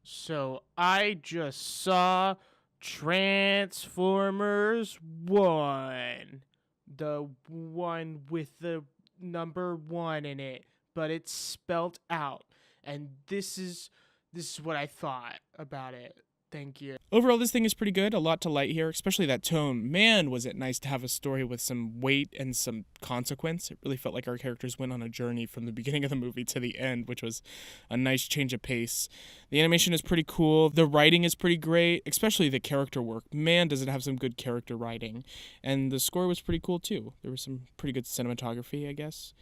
So I just saw Transformers 1. The one with the number 1 in it, but it's spelt out. And this is what I thought about it. Thank you. Overall, this thing is pretty good. A lot to like here, especially that tone. Man, was it nice to have a story with some weight and some consequence. It really felt like our characters went on a journey from the beginning of the movie to the end, which was a nice change of pace. The animation is pretty cool. The writing is pretty great, especially the character work. Man, does it have some good character writing. And the score was pretty cool, too. There was some pretty good cinematography, I guess.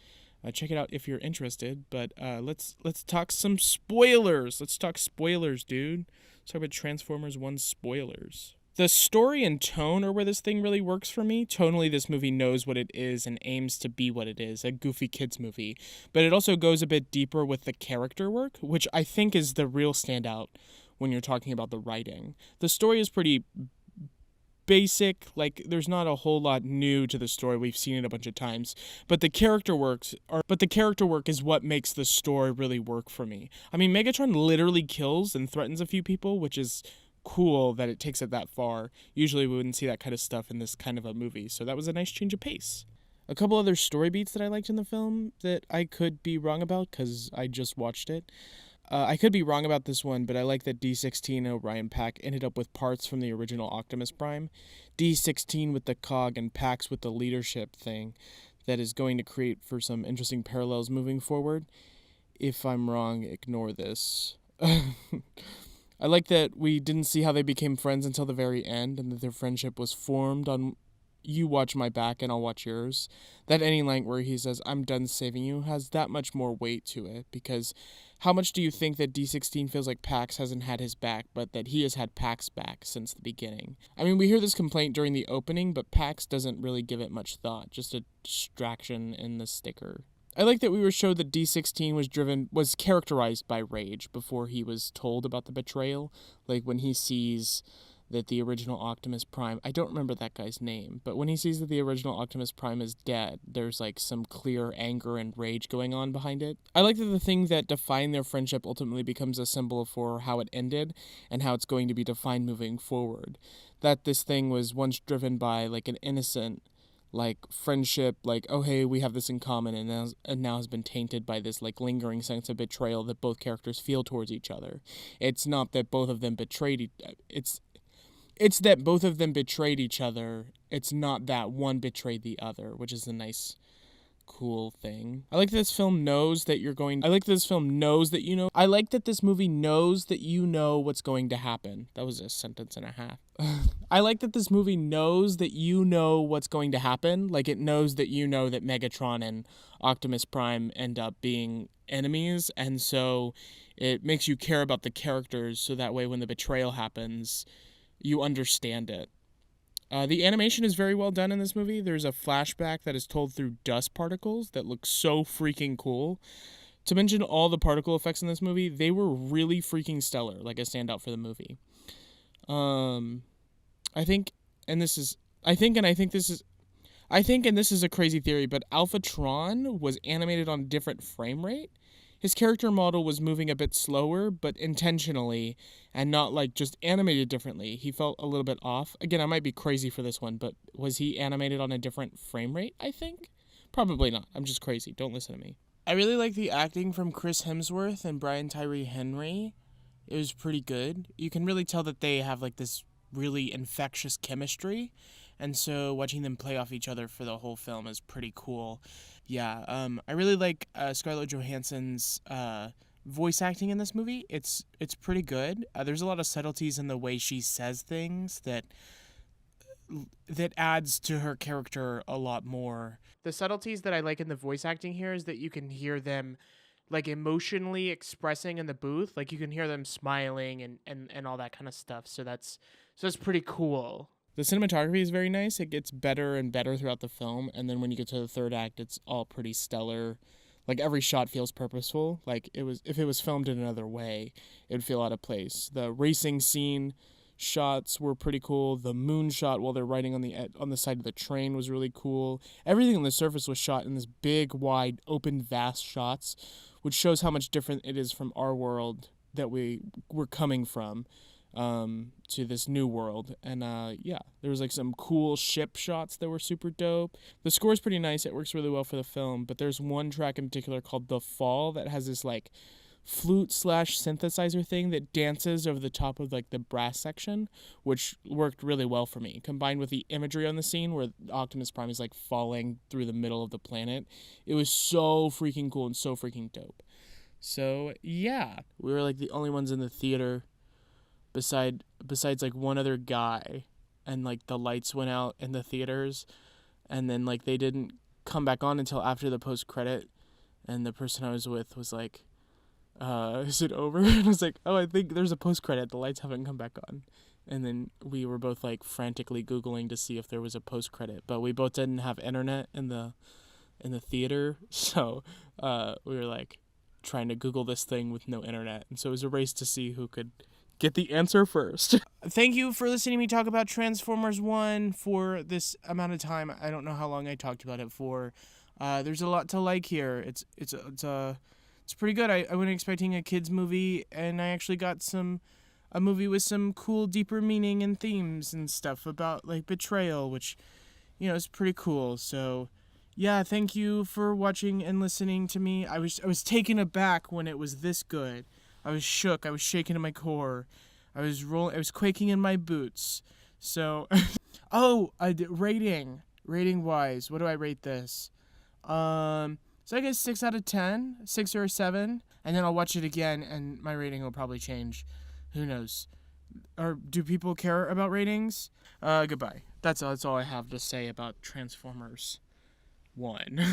Check it out if you're interested. But let's talk some spoilers. Let's talk spoilers, dude. Let's talk about Transformers 1 spoilers. The story and tone are where this thing really works for me. Tonally, this movie knows what it is and aims to be what it is, a goofy kids movie. But it also goes a bit deeper with the character work, which I think is the real standout when you're talking about the writing. The story is pretty basic, like there's not a whole lot new to the story. We've seen it a bunch of times, but the character work is what makes the story really work for me. I mean, Megatron literally kills and threatens a few people, which is cool that it takes it that far. Usually we wouldn't see that kind of stuff in this kind of a movie, so that was a nice change of pace. A couple other story beats that I liked in the film that I could be wrong about because I just watched it. I could be wrong about this one, but I like that D16 and Orion Pack ended up with parts from the original Optimus Prime. D16 with the cog and Pax with the leadership thing that is going to create for some interesting parallels moving forward. If I'm wrong, ignore this. I like that we didn't see how they became friends until the very end, and that their friendship was formed on you watch my back and I'll watch yours. That ending line where he says, I'm done saving you, has that much more weight to it, because how much do you think that D16 feels like Pax hasn't had his back, but that he has had Pax back since the beginning? I mean, we hear this complaint during the opening, but Pax doesn't really give it much thought, just a distraction in the sticker. I like that we were showed that D16 was characterized by rage before he was told about the betrayal. Like when he sees that the original Optimus Prime, I don't remember that guy's name, but when he sees that the original Optimus Prime is dead, there's like some clear anger and rage going on behind it. I like that the thing that defined their friendship ultimately becomes a symbol for how it ended and how it's going to be defined moving forward. That this thing was once driven by like an innocent like friendship, like, oh hey, we have this in common, and now has been tainted by this like lingering sense of betrayal that both characters feel towards each other. It's not that both of them betrayed it's that both of them betrayed each other. It's not that one betrayed the other, which is a nice, cool thing. I like that this film knows that you're going. I like that this film knows that you know. I like that this movie knows that you know what's going to happen. That was a sentence and a half. I like that this movie knows that you know what's going to happen. Like it knows that you know that Megatron and Optimus Prime end up being enemies, and so it makes you care about the characters. So that way, when the betrayal happens, you understand it. The animation is very well done in this movie. There's a flashback that is told through dust particles that looks so freaking cool. To mention all the particle effects in this movie, they were really freaking stellar, like a standout for the movie. I think, and this is a crazy theory, but Alphatron was animated on a different frame rate. His character model was moving a bit slower, but intentionally, and not like just animated differently. He felt a little bit off. Again, I might be crazy for this one, but was he animated on a different frame rate, I think? Probably not. I'm just crazy. Don't listen to me. I really like the acting from Chris Hemsworth and Brian Tyree Henry. It was pretty good. You can really tell that they have like this really infectious chemistry, and so watching them play off each other for the whole film is pretty cool. Yeah, I really like Scarlett Johansson's voice acting in this movie. It's pretty good. There's a lot of subtleties in the way she says things that adds to her character a lot more. The subtleties that I like in the voice acting here is that you can hear them like emotionally expressing in the booth. Like you can hear them smiling and all that kind of stuff. So that's pretty cool. The cinematography is very nice. It gets better and better throughout the film, and then when you get to the third act, it's all pretty stellar. Like every shot feels purposeful. Like if it was filmed in another way, it would feel out of place. The racing scene shots were pretty cool. The moon shot while they're riding on the side of the train was really cool. Everything on the surface was shot in this big, wide, open, vast shots, which shows how much different it is from our world that we were coming from, to this new world. And yeah, there was like some cool ship shots that were super dope. The score's pretty nice. It works really well for the film. But there's one track in particular called "The Fall" that has this like flute slash synthesizer thing that dances over the top of like the brass section, which worked really well for me. Combined with the imagery on the scene where Optimus Prime is like falling through the middle of the planet, it was so freaking cool and so freaking dope. So yeah, we were like the only ones in the theater besides like one other guy, and like the lights went out in the theaters, and then like they didn't come back on until after the post credit, and the person I was with was like, is it over? And I was like, oh, I think there's a post credit, the lights haven't come back on. And then we were both like frantically Googling to see if there was a post credit, but we both didn't have internet in the theater, so we were like trying to Google this thing with no internet, and so it was a race to see who could get the answer first. Thank you for listening to me talk about Transformers 1 for this amount of time. I don't know how long I talked about it for. There's a lot to like here. It's pretty good. I wasn't expecting a kids movie, and I actually got a movie with some cool, deeper meaning and themes and stuff about like betrayal, which, you know, is pretty cool. So yeah, thank you for watching and listening to me. I was taken aback when it was this good. I was shook. I was shaken to my core. I was quaking in my boots. So, rating wise, what do I rate this? So I guess 6 out of 10, 6 or a 7, and then I'll watch it again, and my rating will probably change. Who knows? Or do people care about ratings? Goodbye. That's all I have to say about Transformers 1.